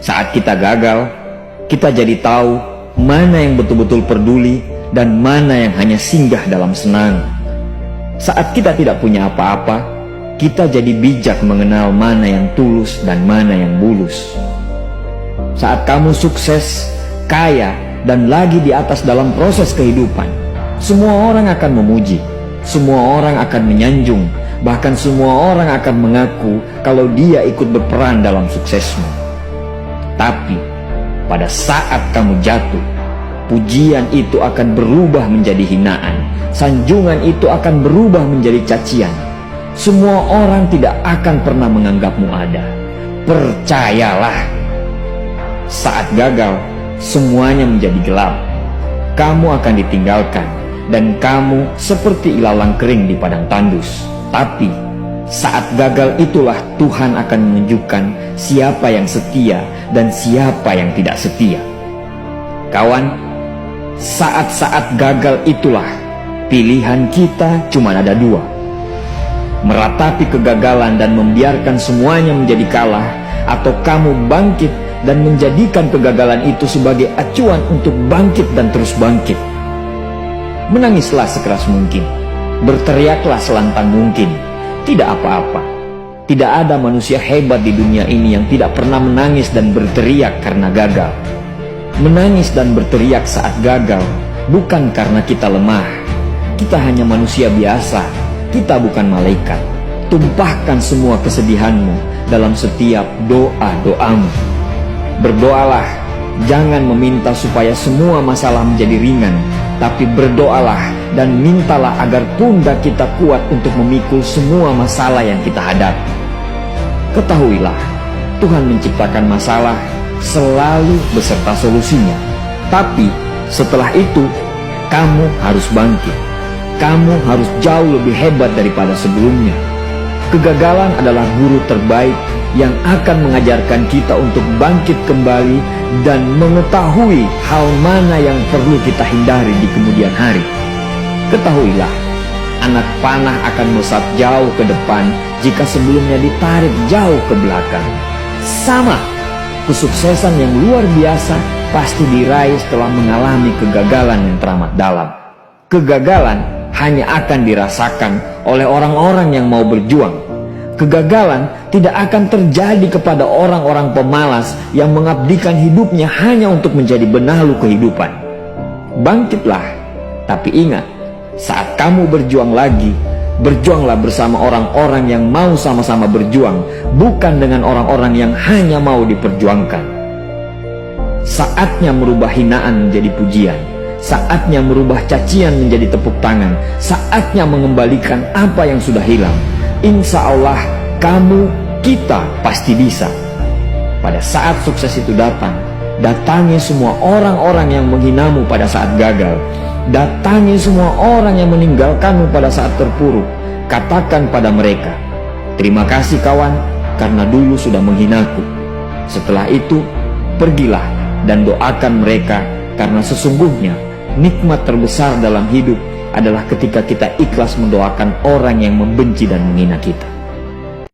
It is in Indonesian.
Saat kita gagal, kita jadi tahu mana yang betul-betul peduli dan mana yang hanya singgah dalam senang. Saat kita tidak punya apa-apa, kita jadi bijak mengenal mana yang tulus dan mana yang bulus. Saat kamu sukses, kaya, dan lagi di atas dalam proses kehidupan, semua orang akan memuji, semua orang akan menyanjung, bahkan semua orang akan mengaku kalau dia ikut berperan dalam suksesmu. Tapi pada saat kamu jatuh, pujian itu akan berubah menjadi hinaan, sanjungan itu akan berubah menjadi cacian. Semua orang tidak akan pernah menganggapmu ada. Percayalah, saat gagal, semuanya menjadi gelap. Kamu akan ditinggalkan, dan kamu seperti ilalang kering di padang tandus. Tapi saat gagal itulah Tuhan akan menunjukkan siapa yang setia dan siapa yang tidak setia. Kawan, saat-saat gagal itulah pilihan kita cuma ada dua: meratapi kegagalan dan membiarkan semuanya menjadi kalah, atau kamu bangkit dan menjadikan kegagalan itu sebagai acuan untuk bangkit dan terus bangkit. Menangislah sekeras mungkin, berteriaklah selantang mungkin. Tidak apa-apa. Tidak ada manusia hebat di dunia ini yang tidak pernah menangis dan berteriak karena gagal. Menangis dan berteriak saat gagal bukan karena kita lemah. Kita hanya manusia biasa. Kita bukan malaikat. Tumpahkan semua kesedihanmu dalam setiap doa-doamu. Berdoalah, jangan meminta supaya semua masalah menjadi ringan, tapi berdoalah dan mintalah agar pundak kita kuat untuk memikul semua masalah yang kita hadapi. Ketahuilah, Tuhan menciptakan masalah selalu beserta solusinya. Tapi setelah itu, kamu harus bangkit. Kamu harus jauh lebih hebat daripada sebelumnya. Kegagalan adalah guru terbaik yang akan mengajarkan kita untuk bangkit kembali dan mengetahui hal mana yang perlu kita hindari di kemudian hari. Ketahuilah, anak panah akan melesat jauh ke depan jika sebelumnya ditarik jauh ke belakang. Sama, kesuksesan yang luar biasa pasti diraih setelah mengalami kegagalan yang teramat dalam. Kegagalan hanya akan dirasakan oleh orang-orang yang mau berjuang. Kegagalan tidak akan terjadi kepada orang-orang pemalas yang mengabdikan hidupnya hanya untuk menjadi benalu kehidupan. Bangkitlah, tapi ingat, saat kamu berjuang lagi, berjuanglah bersama orang-orang yang mau sama-sama berjuang, bukan dengan orang-orang yang hanya mau diperjuangkan. Saatnya merubah hinaan menjadi pujian. Saatnya merubah cacian menjadi tepuk tangan. Saatnya mengembalikan apa yang sudah hilang. Insya Allah, kamu, kita pasti bisa. Pada saat sukses itu datang, datangi semua orang-orang yang menghinamu pada saat gagal. Datangi semua orang yang meninggalkanmu pada saat terpuruk. Katakan pada mereka, terima kasih kawan, karena dulu sudah menghinaku. Setelah itu, pergilah dan doakan mereka, karena sesungguhnya nikmat terbesar dalam hidup adalah ketika kita ikhlas mendoakan orang yang membenci dan menghina kita.